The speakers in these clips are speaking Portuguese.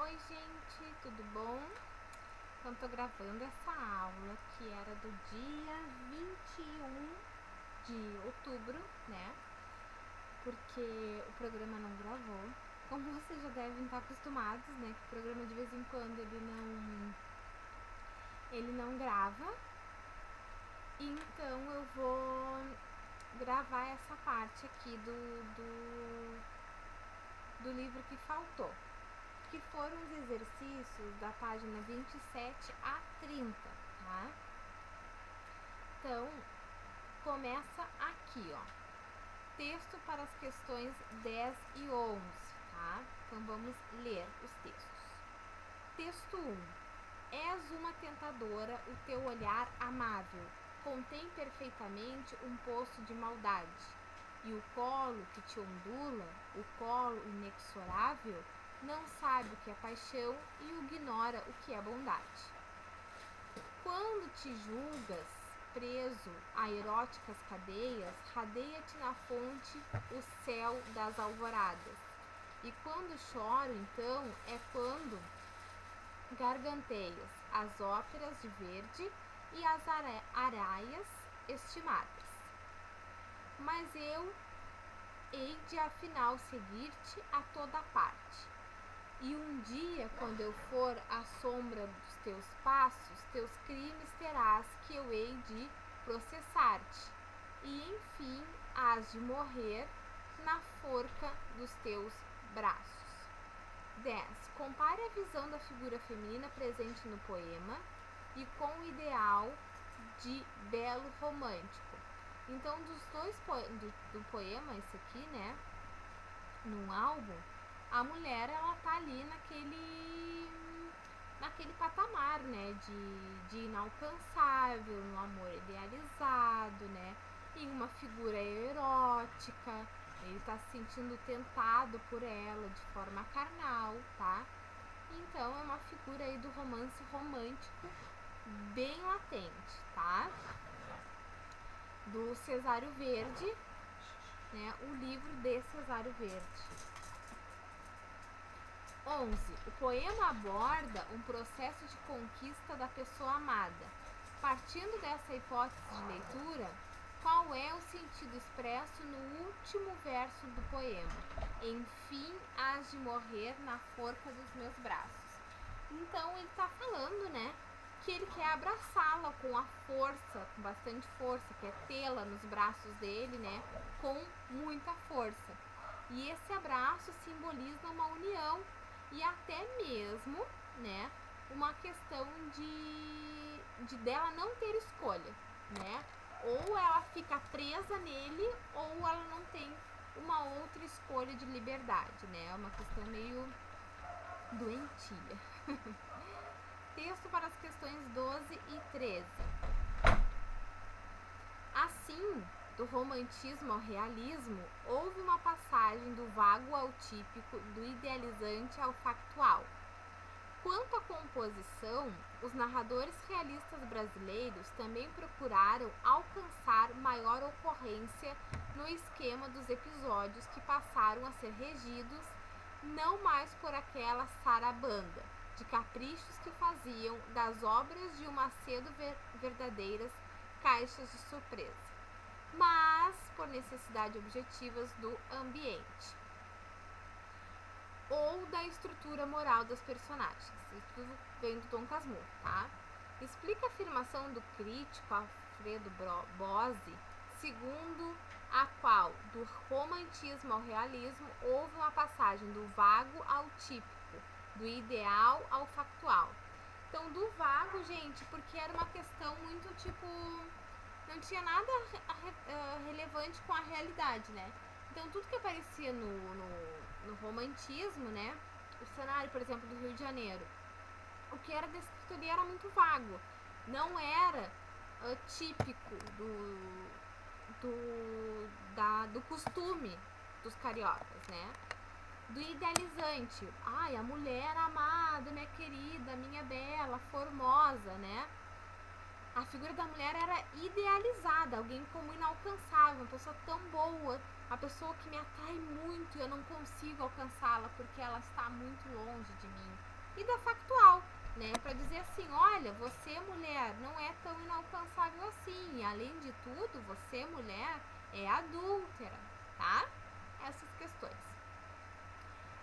Oi gente, tudo bom? Então tô gravando essa aula que era do dia 21 de outubro, né? Porque o programa não gravou. Como vocês já devem estar acostumados, né? Que o programa de vez em quando ele não grava. Então eu vou gravar essa parte aqui do livro que faltou, que foram os exercícios da página 27 a 30, tá? Então, começa aqui, ó. Texto para as questões 10 e 11, tá? Então, vamos ler os textos. Texto 1. És uma tentadora, o teu olhar amável contém perfeitamente um poço de maldade, e o colo que te ondula, o colo inexorável, não sabe o que é paixão e ignora o que é bondade. Quando te julgas preso a eróticas cadeias, radeia-te na fonte o céu das alvoradas. E quando choro, então, é quando garganteias as óperas de verde e as araias estimadas. Mas eu hei de afinal seguir-te a toda parte. E um dia, quando eu for à sombra dos teus passos, teus crimes terás que eu hei de processar-te. E enfim, hás de morrer na forca dos teus braços. 10. Compare a visão da figura feminina presente no poema e com o ideal de belo romântico. Então, dos dois do poema, esse aqui, né, num álbum, a mulher, ela tá ali naquele patamar, né, de inalcançável, um amor idealizado, né, em uma figura erótica, ele tá se sentindo tentado por ela de forma carnal, tá? Então, é uma figura aí do romance romântico bem latente, tá? Do Cesário Verde, né, o livro de Cesário Verde. 11. O poema aborda um processo de conquista da pessoa amada. Partindo dessa hipótese de leitura, qual é o sentido expresso no último verso do poema? Enfim, hás de morrer na forca dos meus braços. Então, ele está falando, né, que ele quer abraçá-la com a força, com bastante força, quer tê-la nos braços dele, né, com muita força. E esse abraço simboliza uma união e até mesmo, né, uma questão de dela não ter escolha, né? Ou ela fica presa nele, ou ela não tem uma outra escolha de liberdade, né? É uma questão meio doentia. Texto para as questões 12 e 13. Assim, do romantismo ao realismo, houve uma passagem do vago ao típico, do idealizante ao factual. Quanto à composição, os narradores realistas brasileiros também procuraram alcançar maior ocorrência no esquema dos episódios que passaram a ser regidos não mais por aquela sarabanda de caprichos que faziam das obras de Macedo verdadeiras caixas de surpresa, mas por necessidades objetivas do ambiente ou da estrutura moral dos personagens. Isso tudo vem do Dom Casmurro, tá? Explica a afirmação do crítico Alfredo Bozzi, segundo a qual, do romantismo ao realismo, houve uma passagem do vago ao típico, do ideal ao factual. Então, do vago, gente, porque era uma questão muito, tipo, não tinha nada relevante com a realidade, né? Então, tudo que aparecia no romantismo, né? O cenário, por exemplo, do Rio de Janeiro, o que era descrito ali era muito vago. Não era típico do costume dos cariocas, né? Do idealizante. Ai, a mulher amada, minha querida, minha bela, formosa, né? A figura da mulher era idealizada, alguém como inalcançável, uma pessoa tão boa, uma pessoa que me atrai muito e eu não consigo alcançá-la porque ela está muito longe de mim, e da factual, né? Para dizer assim, olha, você mulher não é tão inalcançável assim. E, além de tudo, você mulher é adúltera, tá? Essas questões.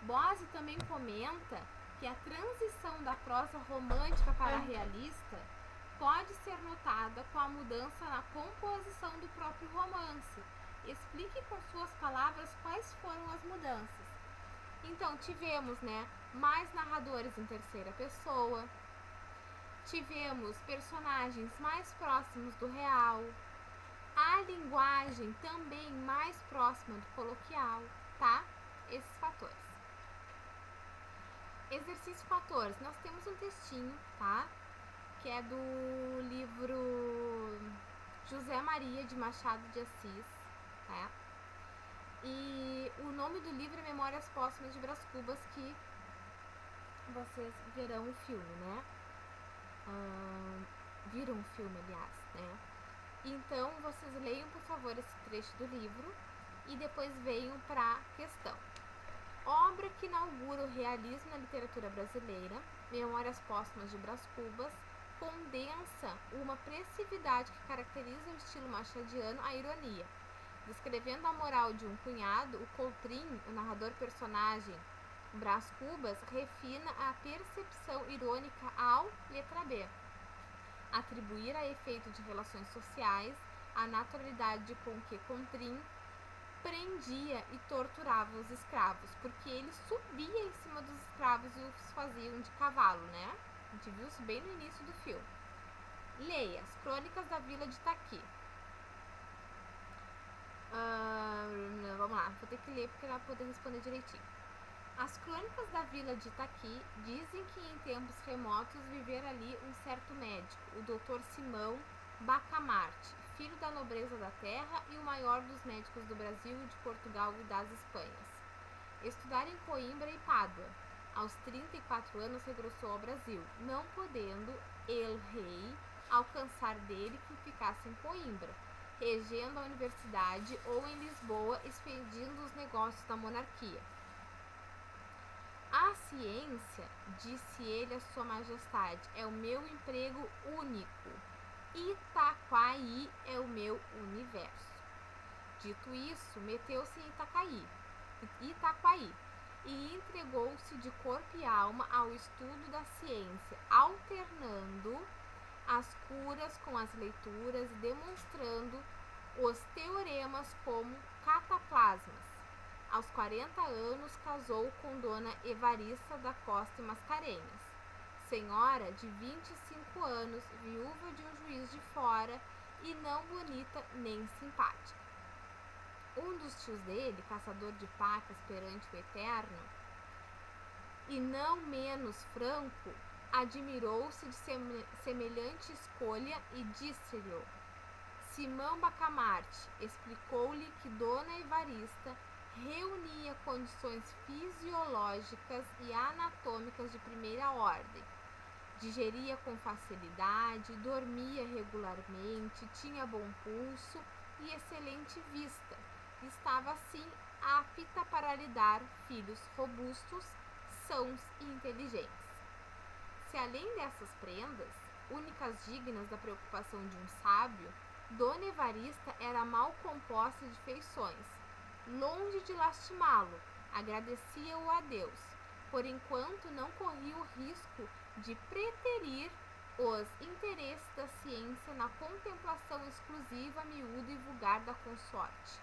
Bose também comenta que a transição da prosa romântica para a realista pode ser notada com a mudança na composição do próprio romance. Explique com suas palavras quais foram as mudanças. Então, tivemos, né, mais narradores em terceira pessoa, tivemos personagens mais próximos do real, a linguagem também mais próxima do coloquial, tá? Esses fatores. Exercício 14, nós temos um textinho, tá? Que é do livro José Maria de Machado de Assis, tá? E o nome do livro é Memórias Póstumas de Brás Cubas, que vocês verão o filme, né? Viram o filme, aliás, né? Então, vocês leiam, por favor, esse trecho do livro e depois venham para a questão. Obra que inaugura o realismo na literatura brasileira, Memórias Póstumas de Brás Cubas, condensa uma expressividade que caracteriza o estilo machadiano, a ironia. Descrevendo a moral de um cunhado, o Coutrin, o narrador personagem Brás Cubas, refina a percepção irônica ao, letra B, atribuir a efeito de relações sociais a naturalidade com que Coutrin prendia e torturava os escravos, porque ele subia em cima dos escravos e os faziam de cavalo, né? A gente viu isso bem no início do filme. Leia As Crônicas da Vila de Itaqui. Vamos lá, vou ter que ler porque ela vai poder responder direitinho. As Crônicas da Vila de Itaqui dizem que em tempos remotos vivera ali um certo médico, o Dr. Simão Bacamarte, filho da nobreza da terra e o maior dos médicos do Brasil, de Portugal e das Espanhas. Estudara em Coimbra e Pádua. Aos 34 anos regressou ao Brasil, não podendo el rei alcançar dele que ficasse em Coimbra, regendo a universidade, ou em Lisboa, expedindo os negócios da monarquia. A ciência, disse ele a sua majestade, é o meu emprego único. Itaquaí é o meu universo. Dito isso, meteu-se em Itaquaí e entregou-se de corpo e alma ao estudo da ciência, alternando as curas com as leituras e demonstrando os teoremas como cataplasmas. Aos 40 anos casou com Dona Evarista da Costa e Mascarenhas, senhora de 25 anos, viúva de um juiz de fora e não bonita nem simpática. Um dos tios dele, caçador de pacas perante o Eterno, e não menos franco, admirou-se de semelhante escolha e disse-lhe: Simão Bacamarte explicou-lhe que Dona Evarista reunia condições fisiológicas e anatômicas de primeira ordem. Digeria com facilidade, dormia regularmente, tinha bom pulso e excelente vista. Estava assim apta para lhe dar filhos robustos, sãos e inteligentes. Se além dessas prendas, únicas dignas da preocupação de um sábio, Dona Evarista era mal composta de feições. Longe de lastimá-lo, agradecia-o a Deus, por enquanto não corria o risco de preterir os interesses da ciência na contemplação exclusiva, miúda e vulgar da consorte.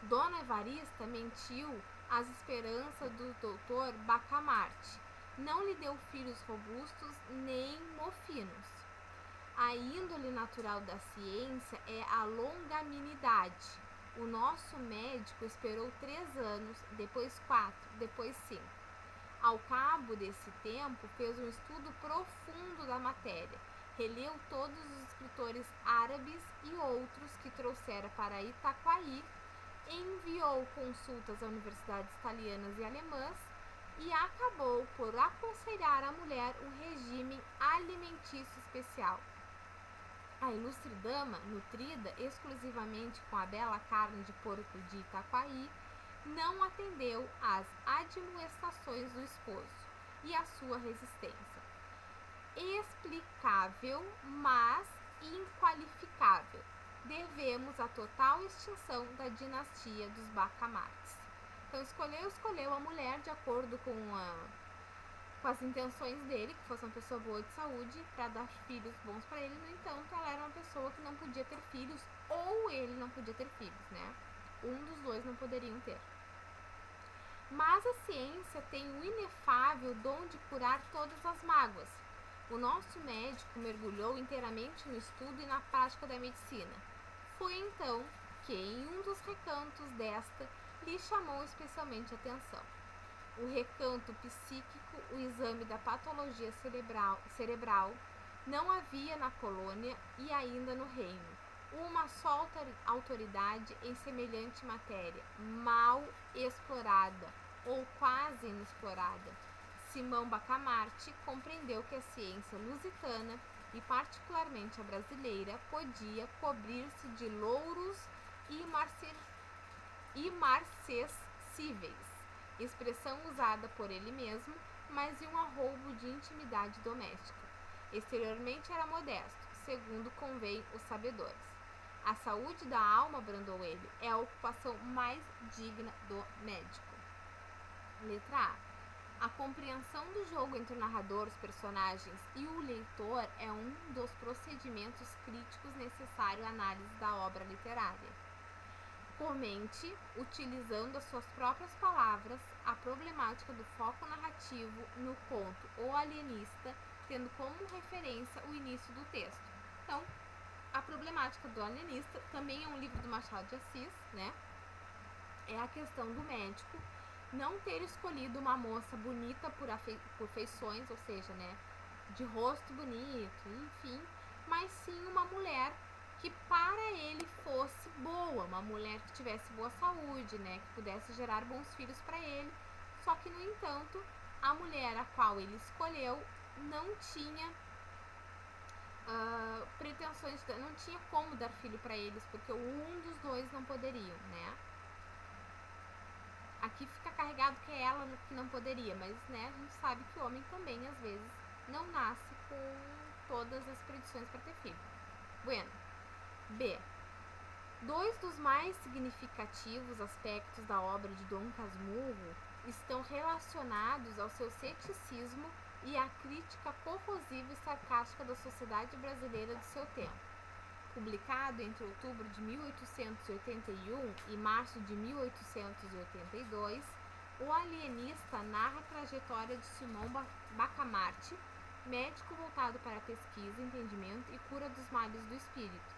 Dona Evarista mentiu às esperanças do doutor Bacamarte, não lhe deu filhos robustos nem mofinos. A índole natural da ciência é a longanimidade. O nosso médico esperou 3 anos, depois 4, depois 5. Ao cabo desse tempo, fez um estudo profundo da matéria, releu todos os escritores árabes e outros que trouxera para Itaquaí, enviou consultas a universidades italianas e alemãs e acabou por aconselhar à mulher um regime alimentício especial. A ilustre dama, nutrida exclusivamente com a bela carne de porco de Itaquaí, não atendeu às admoestações do esposo. e a sua resistência. Explicável, mas inqualificável. Devemos a total extinção da dinastia dos Bacamartes. Então, escolheu a mulher de acordo com as intenções dele, que fosse uma pessoa boa de saúde, para dar filhos bons para ele. No entanto, ela era uma pessoa que não podia ter filhos, ou ele não podia ter filhos, né? Um dos dois não poderiam ter. Mas a ciência tem o inefável dom de curar todas as mágoas. O nosso médico mergulhou inteiramente no estudo e na prática da medicina. Foi então que, em um dos recantos desta, lhe chamou especialmente a atenção. O recanto psíquico, o exame da patologia cerebral, não havia na colônia e ainda no reino uma só autoridade em semelhante matéria, mal explorada ou quase inexplorada. Simão Bacamarte compreendeu que a ciência lusitana, e particularmente a brasileira, podia cobrir-se de louros imarcessíveis, expressão usada por ele mesmo, mas em um arroubo de intimidade doméstica. Exteriormente era modesto, segundo convém os sabedores. A saúde da alma, brandou ele, é a ocupação mais digna do médico. Letra A. A compreensão do jogo entre o narrador, os personagens e o leitor é um dos procedimentos críticos necessários à análise da obra literária. Comente, utilizando as suas próprias palavras, a problemática do foco narrativo no conto O Alienista, tendo como referência o início do texto. Então, a problemática do alienista também é um livro do Machado de Assis, né? É a questão do médico não ter escolhido uma moça bonita por feições, ou seja, né, de rosto bonito, enfim, mas sim uma mulher que para ele fosse boa, uma mulher que tivesse boa saúde, né, que pudesse gerar bons filhos para ele. Só que, no entanto, a mulher a qual ele escolheu não tinha pretensões, não tinha como dar filho para eles, porque um dos dois não poderiam, né? Aqui fica carregado que é ela que não poderia, mas, né, a gente sabe que o homem também, às vezes, não nasce com todas as predições para ter filho. Bueno. B. Dois dos mais significativos aspectos da obra de Dom Casmurro estão relacionados ao seu ceticismo e à crítica corrosiva e sarcástica da sociedade brasileira de seu tempo. Publicado entre outubro de 1881 e março de 1882, O Alienista narra a trajetória de Simão Bacamarte, médico voltado para a pesquisa, entendimento e cura dos males do espírito.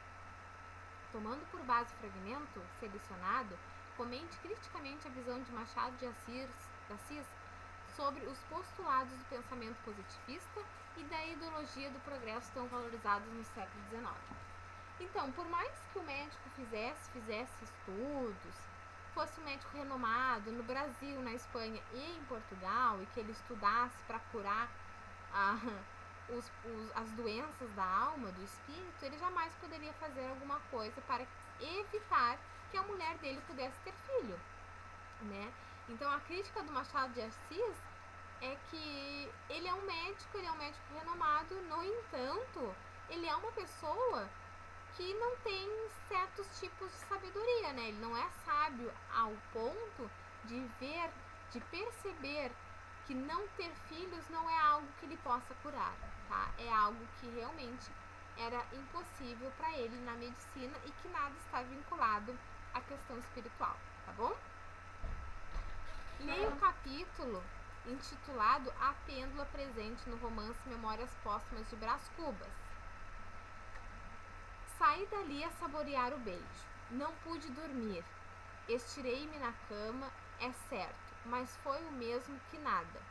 Tomando por base o fragmento selecionado, comente criticamente a visão de Machado de Assis sobre os postulados do pensamento positivista e da ideologia do progresso tão valorizados no século XIX. Então, por mais que o médico fizesse estudos, fosse um médico renomado no Brasil, na Espanha e em Portugal, e que ele estudasse para curar as doenças da alma, do espírito, ele jamais poderia fazer alguma coisa para evitar que a mulher dele pudesse ter filho, né? Então, a crítica do Machado de Assis é que ele é um médico renomado, no entanto, ele é uma pessoa que não tem certos tipos de sabedoria, né? Ele não é sábio ao ponto de perceber que não ter filhos não é algo que ele possa curar, tá? É algo que realmente era impossível para ele na medicina e que nada está vinculado à questão espiritual, tá bom? Leia o capítulo intitulado A Pêndula, presente no romance Memórias Póstumas de Brás Cubas. Saí dali a saborear o beijo. Não pude dormir. Estirei-me na cama, é certo, mas foi o mesmo que nada.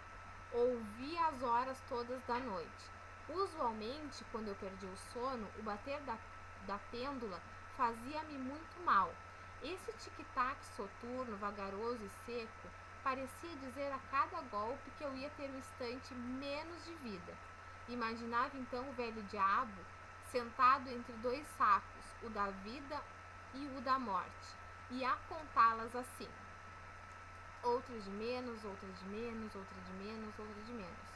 Ouvi as horas todas da noite. Usualmente, quando eu perdi o sono, o bater da pêndula fazia-me muito mal. Esse tic-tac soturno, vagaroso e seco, parecia dizer a cada golpe que eu ia ter um instante menos de vida. Imaginava então o velho diabo sentado entre dois sacos, o da vida e o da morte, e a contá-las assim. outra de menos, outra de menos, outra de menos, outra de menos.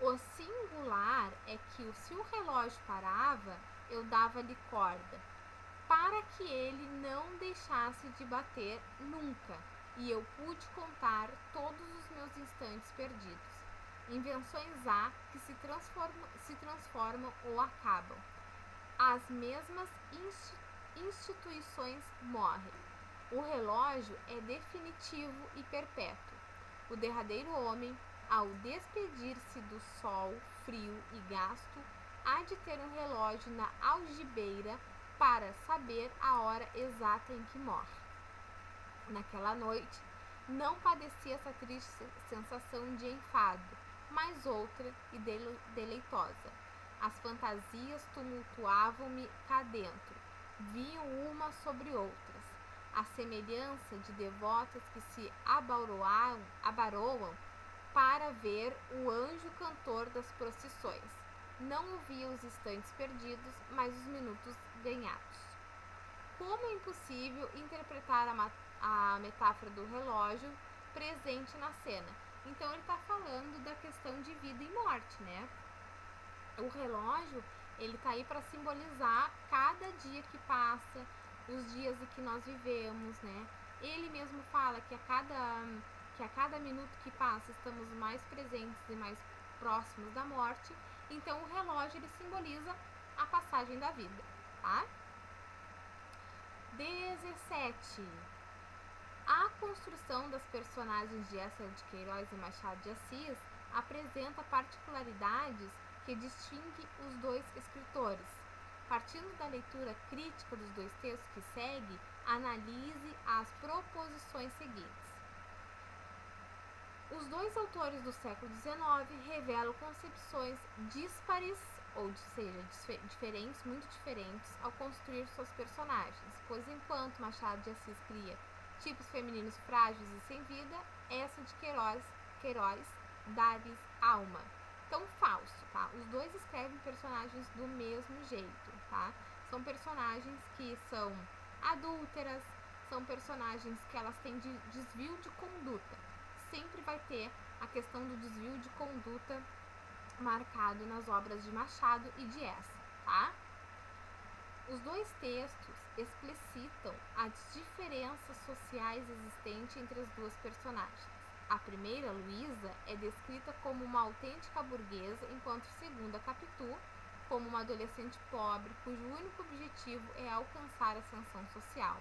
O singular é que se o relógio parava, eu dava-lhe corda, para que ele não deixasse de bater nunca, e eu pude contar todos os meus instantes perdidos. Invenções há que se transformam ou acabam. As mesmas instituições morrem. O relógio é definitivo e perpétuo. O derradeiro homem, ao despedir-se do sol frio e gasto, há de ter um relógio na algibeira para saber a hora exata em que morre. Naquela noite, não padeci essa triste sensação de enfado, mas outra e deleitosa. As fantasias tumultuavam-me cá dentro, vinham umas sobre outras, a semelhança de devotas que se abaroam para ver o anjo cantor das procissões. Não ouvia os instantes perdidos, mas os minutos ganhados. Como é impossível interpretar a metáfora do relógio presente na cena? Então ele está falando da questão de vida e morte, né? O relógio, ele está aí para simbolizar cada dia que passa, os dias em que nós vivemos, né? Ele mesmo fala que a cada minuto que passa estamos mais presentes e mais próximos da morte. Então o relógio, ele simboliza a passagem da vida, tá? 17. A construção das personagens de Eça de Queiroz e Machado de Assis apresenta particularidades que distinguem os dois escritores. Partindo da leitura crítica dos dois textos que segue, analise as proposições seguintes. Os dois autores do século XIX revelam concepções díspares, ou seja, diferentes, muito diferentes, ao construir suas personagens, pois enquanto Machado de Assis cria tipos femininos frágeis e sem vida, Eça de Queiroz dá-lhes alma. Então, falso, tá? Os dois escrevem personagens do mesmo jeito, tá? São personagens que são adúlteras, são personagens que elas têm desvio de conduta. Sempre vai ter a questão do desvio de conduta marcado nas obras de Machado e de Eça, tá? Os dois textos explicitam as diferenças sociais existentes entre as duas personagens. A primeira, Luísa, é descrita como uma autêntica burguesa, enquanto a segunda, Capitu, como uma adolescente pobre, cujo único objetivo é alcançar a ascensão social,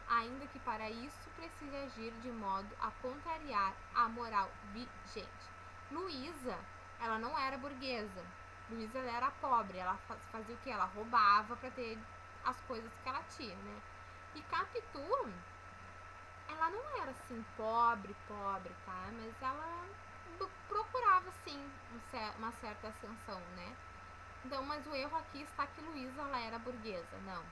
ainda que para isso precise agir de modo a contrariar a moral vigente. Luísa, ela não era burguesa. Luísa, ela era pobre. Ela fazia o que? Ela roubava para ter as coisas que ela tinha, né? E Capitu, ela não era assim pobre, tá? Mas ela procurava sim uma certa ascensão, né? Então, mas o erro aqui está que Luísa, ela era burguesa. Não,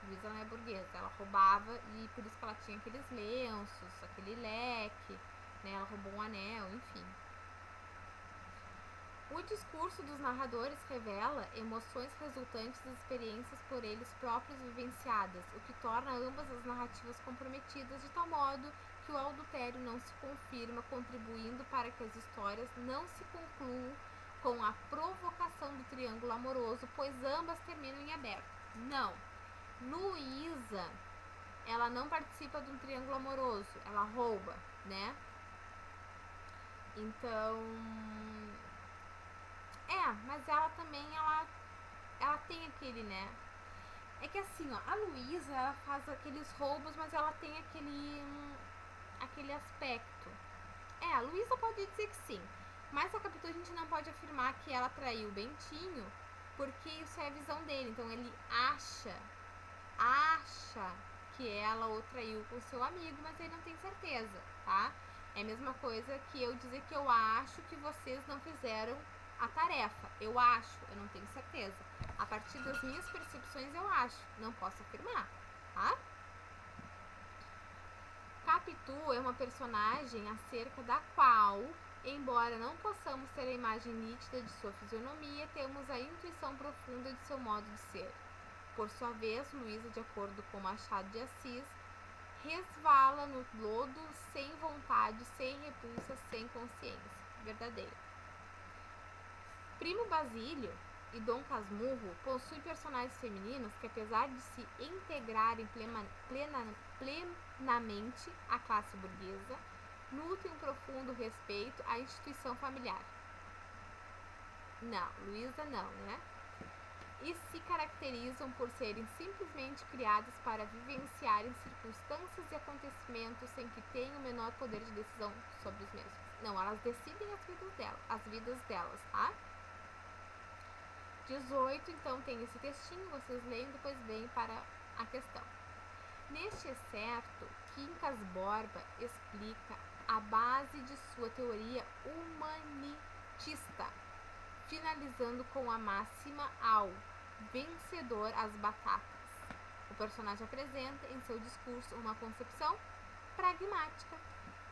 Luísa não é burguesa. Ela roubava e por isso que ela tinha aqueles lenços, aquele leque, né? Ela roubou um anel, enfim. O discurso dos narradores revela emoções resultantes das experiências por eles próprios vivenciadas, o que torna ambas as narrativas comprometidas de tal modo que o adultério não se confirma, contribuindo para que as histórias não se concluam com a provocação do triângulo amoroso, pois ambas terminam em aberto. Não. Luísa, ela não participa de um triângulo amoroso, ela rouba, né? Então, mas ela também, ela tem aquele, né? É que assim, ó, a Luísa, ela faz aqueles roubos, mas ela tem aquele aspecto. A Luísa pode dizer que sim, mas a Capitu a gente não pode afirmar que ela traiu o Bentinho, porque isso é a visão dele. Então ele acha que ela o traiu com seu amigo, mas ele não tem certeza, tá? É a mesma coisa que eu dizer que eu acho que vocês não fizeram a tarefa. Eu acho, eu não tenho certeza. A partir das minhas percepções eu acho, não posso afirmar, tá? Capitu é uma personagem acerca da qual, embora não possamos ter a imagem nítida de sua fisionomia, temos a intuição profunda de seu modo de ser. Por sua vez, Luísa, de acordo com Machado de Assis, resvala no lodo sem vontade, sem repulsa, sem consciência. Verdadeiro. Primo Basílio e Dom Casmurro possuem personagens femininos que, apesar de se integrarem plenamente à classe burguesa, nutrem um profundo respeito à instituição familiar. Não, Luísa não, né? E se caracterizam por serem simplesmente criadas para vivenciarem circunstâncias e acontecimentos sem que tenham o menor poder de decisão sobre os mesmos. Não, elas decidem as vidas delas, tá? 18, então tem esse textinho, vocês leem, depois vêm para a questão. Neste excerto, Quincas Borba explica a base de sua teoria humanitista, finalizando com a máxima ao vencedor as batatas. O personagem apresenta em seu discurso uma concepção pragmática,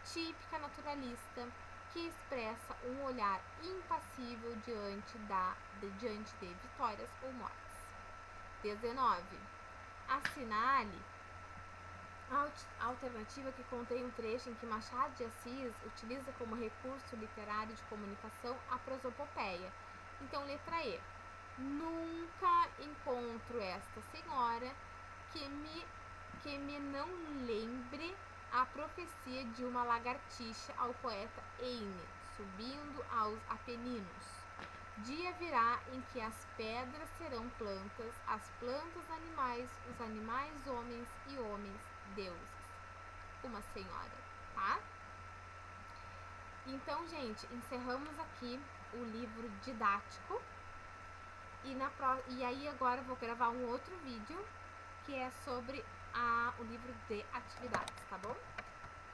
típica naturalista, que expressa um olhar impassível diante de vitórias ou mortes. 19. Assinale a alternativa que contém um trecho em que Machado de Assis utiliza como recurso literário de comunicação a prosopopeia. Então, letra E. Nunca encontro esta senhora que me não lembre a profecia de uma lagartixa ao poeta Heine, subindo aos Apeninos. Dia virá em que as pedras serão plantas, as plantas animais, os animais homens e homens deuses. Uma senhora, tá? Então, gente, encerramos aqui o livro didático. E aí agora eu vou gravar um outro vídeo que é sobre o livro de atividades, tá bom?